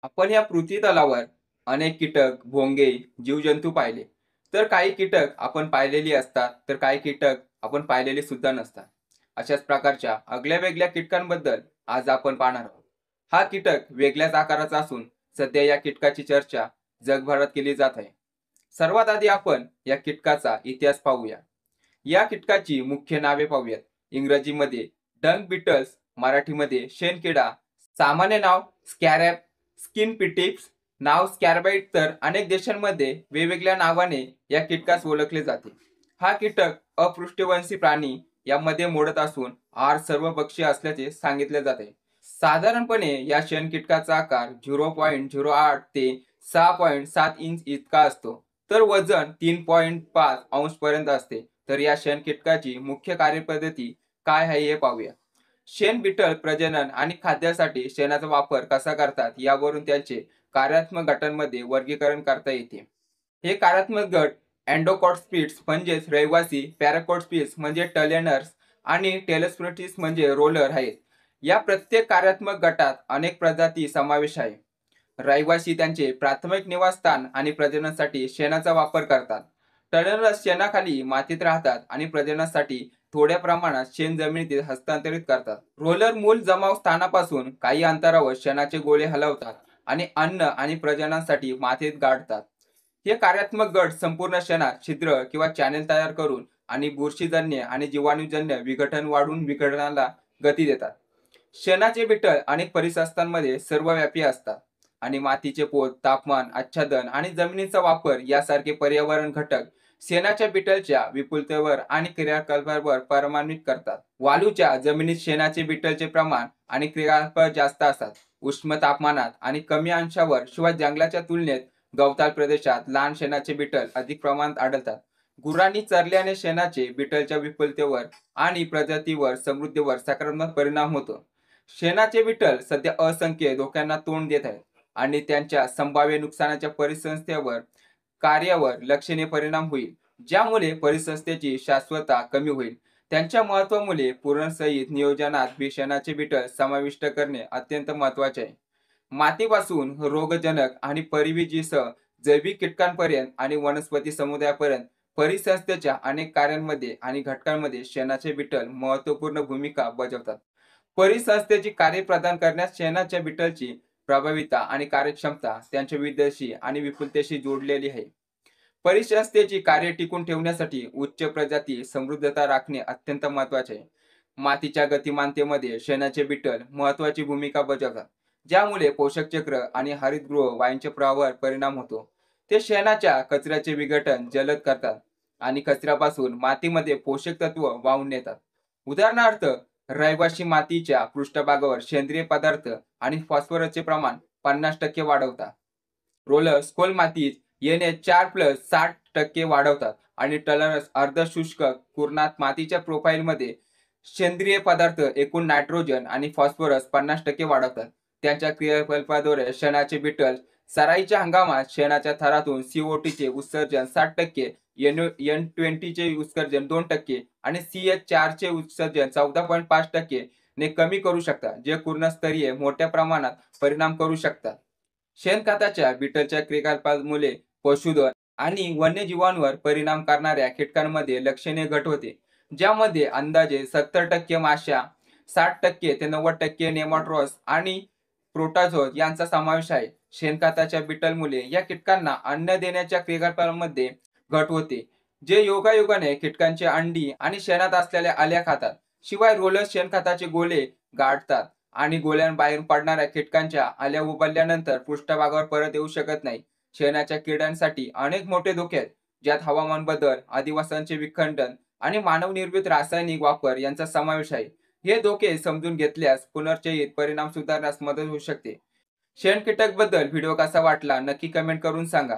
आपण या पृथ्वी तलावर अनेक कीटक, भोंगे, जीवजंतू पाहिले. तर काही कीटक आपण पाहिलेली असतात, तर काही कीटक आपण पाहिलेले सुद्धा नसतात. अशाच प्रकारच्या आगळ्या-वेगळ्या कीटकांबद्दल आज आपण पाहणार आहोत. हा कीटक वेगळ्याच आकाराचा असून सध्या या कीटकाची चर्चा जगभरात केली जात आहे. सर्वात आधी आपण या कीटकाचा इतिहास पाहूया. या कीटकाची मुख्य नावे पाहूयात. इंग्रजीमध्ये डंग बीटल्स, मराठीमध्ये शेणकिडा, सामान्य नाव स्कॅरॅब, स्किन पिटिप्स, नाव स्कॅरबाइट. तर अनेक देशांमध्ये वेगवेगळ्या नावाने या कीटकास ओळखले जाते. हा कीटक अपृष्ठवंशी प्राणी यामध्ये मोडत असून आहार सर्वभक्षीय असल्याचे सांगितले जाते. साधारणपणे या शेणकीटकाचा आकार 0.08 ते 6.7 इंच इतका असतो. तर वजन 3.5 अंश पर्यंत असते. तर या शेणकीटकाची मुख्य कार्यपद्धती काय आहे हे पाहूया. शेण बिटल प्रजनन आणि खाद्यासाठी शेणाचा वापर कसा करतात यावरून त्यांचे कार्यात्मक गटांमध्ये वर्गीकरण करता येते. हे कार्यात्मक गट एंडोकॉर्डस्पिड्स म्हणजेच रहिवासी, पॅराकॉर्डस्पिड्स म्हणजे टलेनर्स आणि टेलस्प्रोटिस म्हणजे रोलर आहेत. या प्रत्येक कार्यात्मक गटात अनेक प्रजाती समावेश आहे. रहिवासी त्यांचे प्राथमिक निवासस्थान आणि प्रजननासाठी शेणाचा वापर करतात. टणरस शेणाखाली मातीत राहतात आणि प्रजननासाठी थोड्या प्रमाणात शेण जमिनीत हस्तांतरित करतात. रोलर मूल जमाव स्थानापासून काही अंतरावर शेणाचे गोळे हलवतात आणि अन्न आणि प्रजननासाठी मातीत गाडतात. हे कार्यात्मक गट संपूर्ण शेणात छिद्र किंवा चॅनेल तयार करून आणि बुरशीजन्य आणि जीवाणूजन्य विघटन वाढून विघटनाला गती देतात. शेणाचे बिटल अनेक परिसंस्थांमध्ये सर्वव्यापी असतात आणि मातीचे पोत, तापमान, आच्छादन आणि जमिनीचा वापर यासारखे पर्यावरण घटक शेणाच्या बिटलच्या विपुलतेवर आणि क्रियाकलापांवर परिणामित करतात. वालूच्या जमिनीत शेणाचे बिटलचे प्रमाण आणि क्रियाकलाप जास्त असतात. उष्ण तापमानात आणि कमी अंशावर, शिवाय जंगलाच्या तुलनेत गवताळ प्रदेशात लहान शेणाचे बिटल अधिक प्रमाणात आढळतात. गुरांनी चरल्याने शेणाचे बिटलच्या विपुलतेवर आणि प्रजातीवर समृद्धीवर सकारात्मक परिणाम होतो. शेणाचे बिटल सध्या असंख्य धोक्यांना तोंड देत आहेत आणि त्यांच्या संभाव्य नुकसानाच्या परिसंस्थेवर कार्यावर लक्षणीय परिणाम होईल, ज्यामुळे परिसंस्थेची शाश्वतता कमी होईल. त्यांच्या महत्त्वामुळे पूर्णसहित नियोजनात शेणाचे बिटल समाविष्ट करणे अत्यंत महत्त्वाचे आहे. मातीपासून रोगजनक आणि परजीवीसह जैविक कीटकांपर्यंत आणि वनस्पती समुदायापर्यंत परिसंस्थेच्या अनेक कार्यांमध्ये आणि घटकांमध्ये शेणाचे बिटल महत्त्वपूर्ण भूमिका बजावतात. परिसंस्थेची कार्य प्रदान करण्यास शेणाच्या बिटलची प्रभावीता आणि कार्यक्षमता त्यांच्या विदेशी आणि विपुलतेशी जोडलेली आहे. परिसंस्थेची कार्य टिकून ठेवण्यासाठी उच्च प्रजाती समृद्धता राखणे अत्यंत महत्वाचे आहे. मातीच्या गतिमानतेमध्ये शेणाचे बिटल महत्वाची भूमिका बजावतात, ज्यामुळे पोषक चक्र आणि हरितगृह वायूंच्या प्रवाहावर परिणाम होतो. ते शेणाच्या कचऱ्याचे विघटन जलद करतात आणि कचऱ्यापासून मातीमध्ये पोषक तत्व वाहून नेतात. उदाहरणार्थ, रहिवासी मातीच्या पृष्ठभागावर सेंद्रिय पदार्थ आणि फॉस्फरसचे प्रमाण 50% वाढवतात. रोलर्स खोल मातीत NH4+ 60% वाढवतात आणि टलरस अर्धशुष्क कुरणात मातीच्या प्रोफाइलमध्ये सेंद्रिय पदार्थ एकूण नायट्रोजन आणि फॉस्फरस 50% वाढवतात. त्यांच्या क्रियाकलापाद्वारे शेणाचे बिटल सराईच्या हंगामात शेणाच्या थरातून CO2 चे उत्सर्जन 60%, N20 चे उत्सर्जन 2% आणि CH4 चे उत्सर्जन 14.5% ने कमी करू शकतात, जे कुरणस्तरीय मोठ्या प्रमाणात परिणाम करू शकतात. शेणखताच्या बिटलच्या क्रियाकलापांमुळे पशुधन आणि वन्यजीवांवर परिणाम करणाऱ्या कीटकांमध्ये लक्षणीय घट होते, ज्यामध्ये अंदाजे 70% माशा, 60% ते 90% नेमाटोड्स आणि प्रोटोझोआ यांचा समावेश आहे. शेणखताच्या बिटलमुळे या कीटकांना अन्न देण्याच्या क्रियाकलापांमध्ये घट होते, जे योगायोगाने कीटकांची अंडी आणि शेणात असलेल्या अळ्या खातात. शिवाय रोलर शेणखताचे गोळे गाडतात आणि गोळ्यांबाहेर पडणाऱ्या कीटकांच्या अळ्या उबलल्यानंतर पृष्ठभागावर परत येऊ शकत नाही. शेणाच्या किड्यांसाठी अनेक मोठे धोके आहेत, ज्यात हवामान बदल, अधिवासांचे विखंडन आणि मानवनिर्मित रासायनिक वापर यांचा समावेश आहे. हे धोके समजून घेतल्यास पुनर्चयित परिणाम सुधारण्यास मदत होऊ शकते. शेणकीटक बद्दल व्हिडिओ कसा वाटला नक्की कमेंट करून सांगा.